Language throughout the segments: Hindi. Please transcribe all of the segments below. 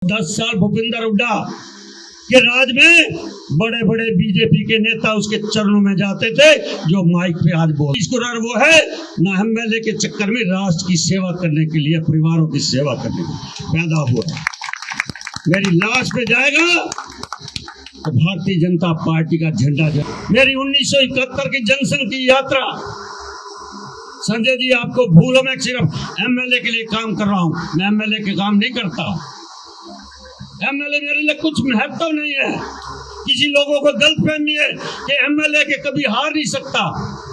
10 साल भूपिंदर हुड्डा के राज में बड़े बड़े बीजेपी के नेता उसके चरणों में जाते थे, जो माइक पे आज बोल इसको वो है ना एमएलए के चक्कर में राष्ट्र की सेवा करने के लिए, परिवारों की सेवा करने के लिए पैदा हुआ। मेरी लाश पे जाएगा तो भारतीय जनता पार्टी का झंडा जाएगा। मेरी 1971 की जनसंघ की यात्रा, संजय जी आपको भूलो, मैं सिर्फ एमएलए के लिए काम कर रहा हूं, मैं एमएलए के काम नहीं करता। एमएलए मेरे लिए कुछ महत्व नहीं है। किसी लोगों को गलतफहमी है कि एमएलए के कभी हार नहीं सकता।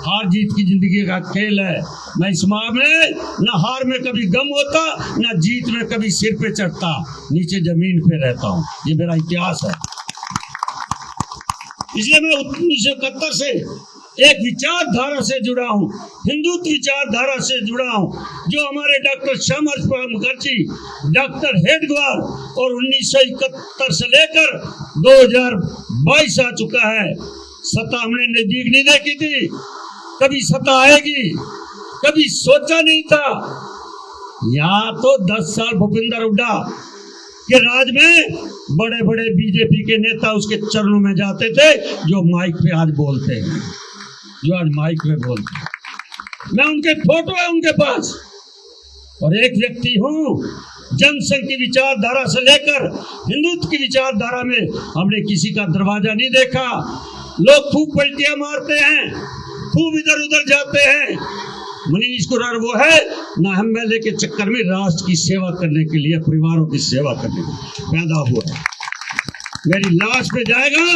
हार जीत की जिंदगी का खेल है। मैं इस माह में न हार में कभी गम होता, न जीत में कभी सिर पे चढ़ता, नीचे जमीन पे रहता हूँ। ये मेरा इतिहास है। इसलिए मैं 1971 से एक विचारधारा से जुड़ा हूँ, हिंदुत्व विचारधारा से जुड़ा हूँ, जो हमारे डॉक्टर श्यामा मुखर्जी, डॉक्टर हेडगेवार और 1971 से लेकर 2022 आ चुका है। सत्ता हमने नजदीक नहीं देखी थी, कभी सत्ता आएगी कभी सोचा नहीं था। यहाँ तो 10 साल भूपिंदर हुड्डा के राज में बड़े बड़े बीजेपी के नेता उसके चरणों में जाते थे, जो माइक पे आज बोलते हैं, जो आज माइक में बोलते हैं। मैं उनके फोटो है उनके पास, और एक व्यक्ति हूँ जनसंघ की विचारधारा से लेकर हिंदुत्व की विचारधारा में हमने किसी का दरवाजा नहीं देखा। लोग खूब पलटियां मारते हैं, खूब इधर उधर जाते हैं। मनीष कुमार वो है ना एमएलए के चक्कर में राष्ट्र की सेवा करने के लिए, परिवारों की सेवा करने के लिए पैदा हुआ। मेरी लाश पे जाएगा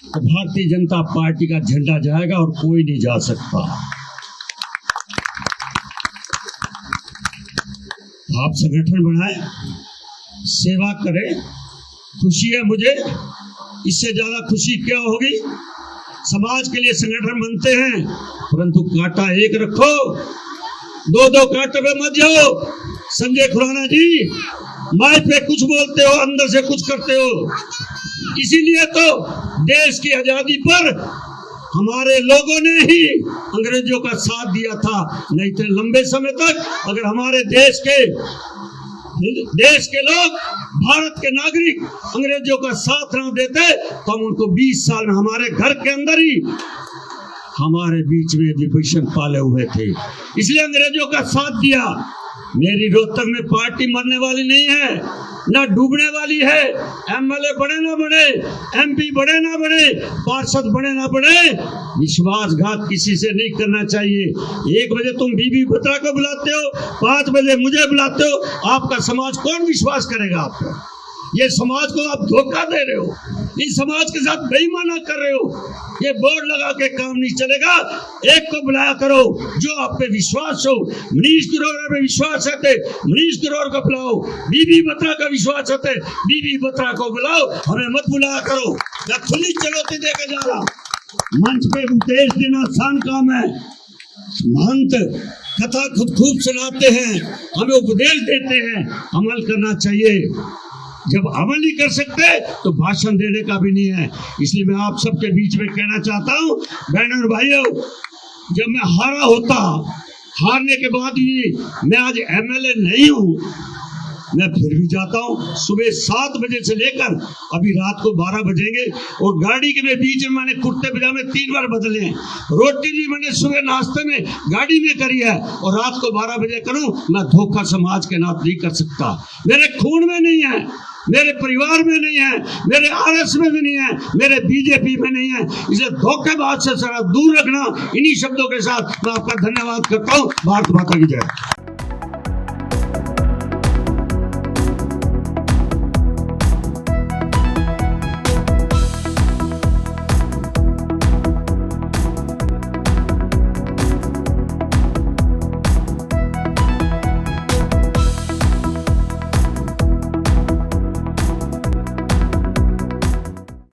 तो भारतीय जनता पार्टी का झंडा जाएगा और कोई नहीं जा सकता। आप संगठन बनाए, सेवा करें, खुशी है मुझे। इससे ज्यादा खुशी क्या होगी? समाज के लिए संगठन बनते हैं, परंतु कांटा एक रखो, दो कांटे पे मत जाओ। संजय खुराना जी माइक पे कुछ बोलते हो, अंदर से कुछ करते हो। इसीलिए तो देश की आजादी पर हमारे लोगों ने ही अंग्रेजों का साथ दिया था। नहीं तो लंबे समय तक अगर हमारे देश के लोग, भारत के नागरिक अंग्रेजों का साथ न देते तो हम उनको 20 साल में हमारे घर के अंदर ही हमारे बीच में विभीषण पाले हुए थे। इसलिए अंग्रेजों का साथ दिया। मेरी रोहतक में पार्टी मरने वाली नहीं है, ना डूबने वाली है। एमएलए बड़े ना बड़े, एमपी बड़े ना बड़े, पार्षद बड़े ना बड़े, विश्वासघात किसी से नहीं करना चाहिए। 1 बजे तुम बीबी बत्रा को बुलाते हो, 5 बजे मुझे बुलाते हो। आपका समाज कौन विश्वास करेगा आप पर? ये समाज को आप धोखा दे रहे हो, इस समाज के साथ बेईमाना कर रहे हो। ये बोर्ड लगा के काम नहीं चलेगा। एक को बुलाया करो जो आप पे विश्वास हो। मनीष ग्रोवर पे विश्वास है, मनीष ग्रोवर को बुलाओ। बीबी बत्रा का विश्वास है, बीबी बत्रा को बुलाओ। हमें मत बुलाया करो। मैं खुली चुनौती देके जा रहा हूँ। मंच पे उपदेश देना आसान काम है। महंत कथा खुद खूब सुनाते हैं, हमें उपदेश देते हैं, अमल करना चाहिए। जब अमल नहीं कर सकते तो भाषण देने का भी नहीं है। इसलिए मैं आप सबके बीच में कहना चाहता हूँ, बहनों और भाइयों, जब मैं हारा होता, हारने के बाद भी मैं आज एमएलए नहीं हूँ, मैं फिर भी जाता हूँ। सुबह 7 बजे से लेकर अभी रात को 12 बजेंगे, और गाड़ी के बीच में मैंने कुर्ते पजामे 3 बार बदले हैं। रोटी भी मैंने सुबह नाश्ते में गाड़ी में करी है, और रात को 12 बजे करूँ। मैं धोखा समाज के नाथ नहीं कर सकता। मेरे खून में नहीं है, मेरे परिवार में नहीं है, मेरे आरएस में भी नहीं है, मेरे बीजेपी में नहीं है। इसे धोखेबाज से जरा दूर रखना। इन्हीं शब्दों के साथ मैं आपका धन्यवाद करता हूँ। भारत माता की जय।